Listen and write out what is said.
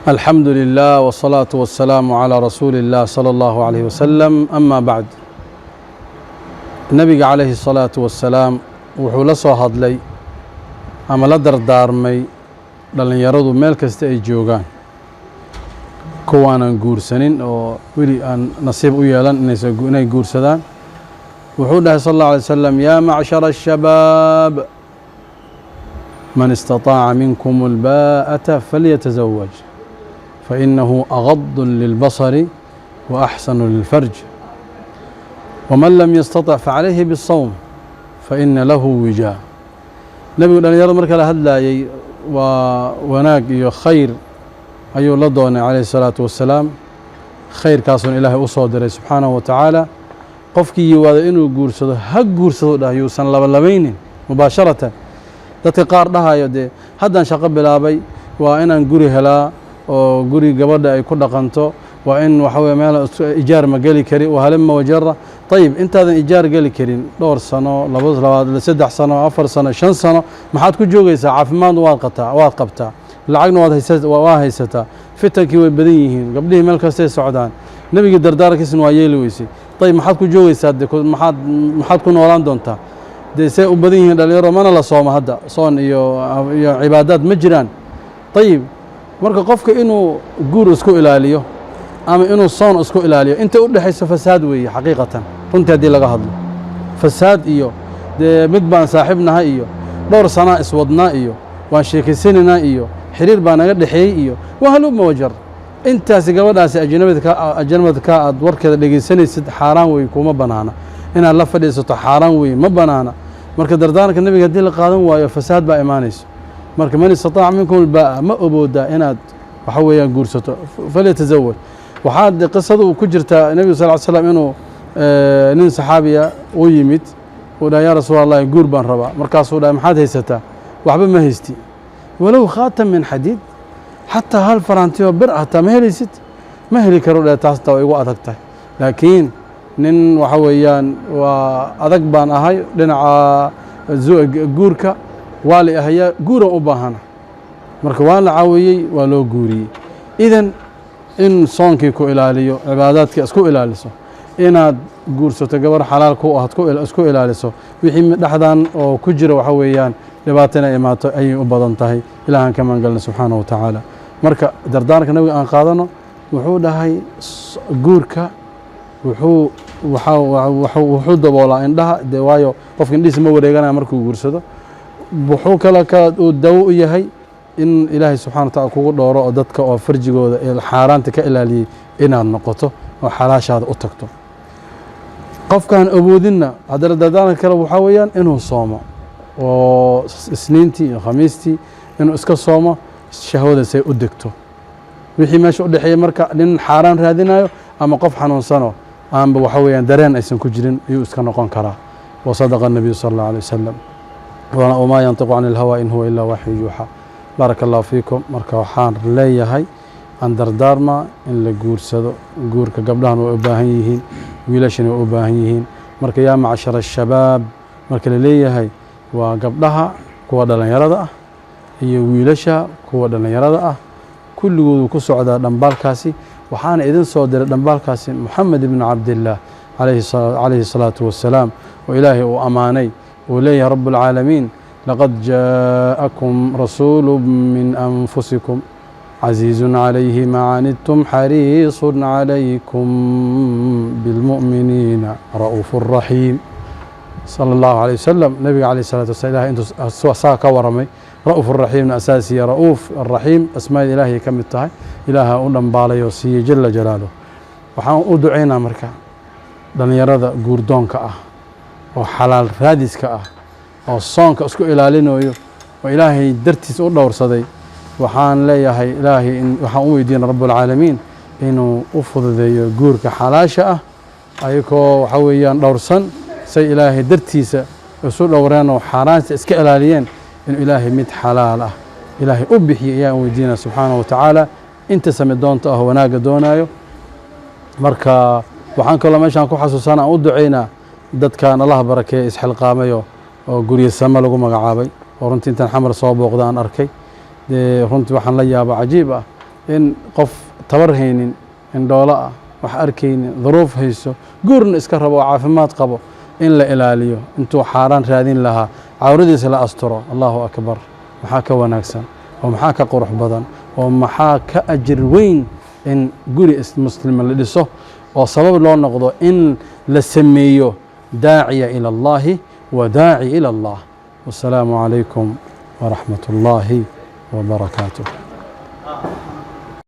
الحمد لله والصلاة والسلام على رسول الله صلى الله عليه وسلم أما بعد النبي عليه الصلاة والسلام wuxuu la soo hadlay ama la dardaarmay dhalinyaradu meel kasta ay joogaan kuwaanan guursanin oo weli aan nasiib u yeelan inay guursadaan wuxuu dhahay sal الله عليه وسلم يا معشر الشباب من استطاع منكم الباءة فليتزوج فإنه أغض للبصر وأحسن للفرج ومن لم يستطع فعليه بالصوم فإن له وجاء نبي أن يرى مركز هدلاي وناق خير أيو لدون عليه الصلاة والسلام خير كاسون إلهي أصدر سبحانه وتعالى قفكي يواذ إنه قرصده هق قرصده ده يوسن لبلبين مباشرة تتقار لها يدي هذا شق بلابي وإن نقولي هلا وقولي قبل أي كل قنته وإن وحوي مال إيجار مجالي كريم وهلم وجرة طيب أنت هذا إيجار جالي كريم دور سنة لبض لسدح سنة 4 سنة 5 سنة ما حد كل جوجيسة عفمان واقبتها العقن واهيستا فتن كي بديهين قبله ملك السعودان نبي دردارك اسمه ويسي طيب ما حد كل جوجيسة ما حد كون وران دونتا دي سي بديهين اللي يرى من الله صوم هذا صون يو عبادات مجران طيب marka qofka inuu guur isku ilaaliyo ama inuu soon isku ilaaliyo inta u dhaxayso fasaad weeye xaqiiqatan runtii hadii laga hadlo fasaad iyo mid baan saaxiibnahay iyo dhowr sana iswadnaa iyo waan sheekaysananaa iyo xiriir baa naga dhaxeeyay iyo wahlu mawajar intaas gabadhaas ajnabadka aad warkeeda dhageysanaysid xaraan way kuma banaana inaad la fadhiisato xaraan way ma banaana marka dardaaranka nabiga hadii la qaadan waayo fasaad baa imaanayso marka man istطاع منكم الباء ما أبودا إناد وحويا قرصته فليتزوج وحاد قصته كجرتا النبي صلى الله عليه وسلم إنه نين صحابية ويمت ولا يا رسول الله قربان ربا مركز ولا محاد هيستا وحبا ما هيستي ولو خاتم من حديد حتى هالفرانتيو برعتا ما هليست ما هلي كرولا تاستا ويقوا أدكتا لكن نين وحويان وأدك بان أهاي لنا قوركا waa la ahayaa guura u baahana marka waa la caawiyey waa loo guuriyey idan in soonkii ku ilaaliyo cibaadaadka isku ilaaliso inaad guursato gabar xalaal ku ah isku ilaaliso wixii dhaxdan oo ku jira waxa weeyaan dhibaatana imaato ay u badan tahay ilaahan ka mangalna subhanahu wa ta'ala marka dardaaranka nabiga aan qaadano wuxuu dhahay guurka wuxuu daboolaa indhaha waayo qofka indhiisa ma wareeganaya markuu guursado wuxuu kala ka dawo u yahay in ilaahay subxaanahu wa ta'ala kugu dhooro oo dadka oo farjigooda ee xaaraanta ka ilaaliyay inaad noqoto oo xalaashaada u tagto qofkan awoodina hadana dadaan kale waxa weeyaan inuu soomo oo isniintii iyo khamiistii inuu iska soomo shahwada say u degto wixii meesha u dhaxeeyay marka nin xaaraan raadinayo ama qof xanuunsano aanba waxa weeyaan dareen aysan ku jirin ayuu iska noqon karaa wa sadaqa nabiy sallallahu alayhi wasallam وما ينطق عن الهوى إن هو إلا وحي يوحى بارك الله فيكم مركا وحان ليهي عن دردارما إن لقورسدو قورك قبلها وأباهيهين ويلاشن وأباهيهين مركا يا معشر الشباب مركا ليهي وقبلها كوا دلن يرضى هي ويلاشا كوا دلن يرضى كل كسو عدا دنبال كاسي وحان إذن صدر دنبال كاسي محمد بن عبد الله عليه الصلاة والسلام وإلهي وأماني وليه رب العالمين لقد جاءكم رسول من أنفسكم عزيز عليه ما عنتم حريص عليكم بالمؤمنين رؤوف رحيم صلى الله عليه وسلم نبي عليه الصلاة والسلام أنتم ساك ورمي رؤوف الرحيم أساسي رؤوف الرحيم أسماء إلهي كم التهي إله أولم بالي وسي جل جلاله وحان أدعينا مركا لن يرد قردون كأه oo xalaal raadiska ah oo soonka isku ilaalinayo oo ilaahay dartiis u dhowrsaday waxaan leeyahay ilaahay waxaan u weydiin rabbul caalamiin inuu u fududeeyo guurka xalaasha ah ayagoo waxa weeyaan dhowrsan say ilaahay dartiisa isu dhowreen oo xaaraanta iska ilaaliyeen in ilaahay mid xalaal ah ilaahay u bixiyo ayaan weydiinaa subhanahu wa ta'ala inta samee doonto ah wanaaga doonayo marka waxaan kaloo meeshan ku xasuusanaa u duceynaa dadkan Allah barakeeyo isxilqaamayo oo guriga sama lagu magacaabay oo runtii intaan xamar soo booqdaan arkay runtii waxaan la yaabaa cajiib ah in qof tabar haynin indhoolo ah wax arkaynin duruuf hayso guurna iska rabo oo caafimaad qabo in la ilaaliyo intuu xaaraan raadin lahaa cawradiisa la asturo allahu akbar maxaa ka wanaagsan oo maxaa ka qurux badan oo maxaa ka ajir weyn in guri muslima la dhiso oo sabab loo noqdo in la sameeyo daaciya ila allahi wa daaci ila allah. wassalaamu calaykum waraxmat ullaahi wabarakaatuh.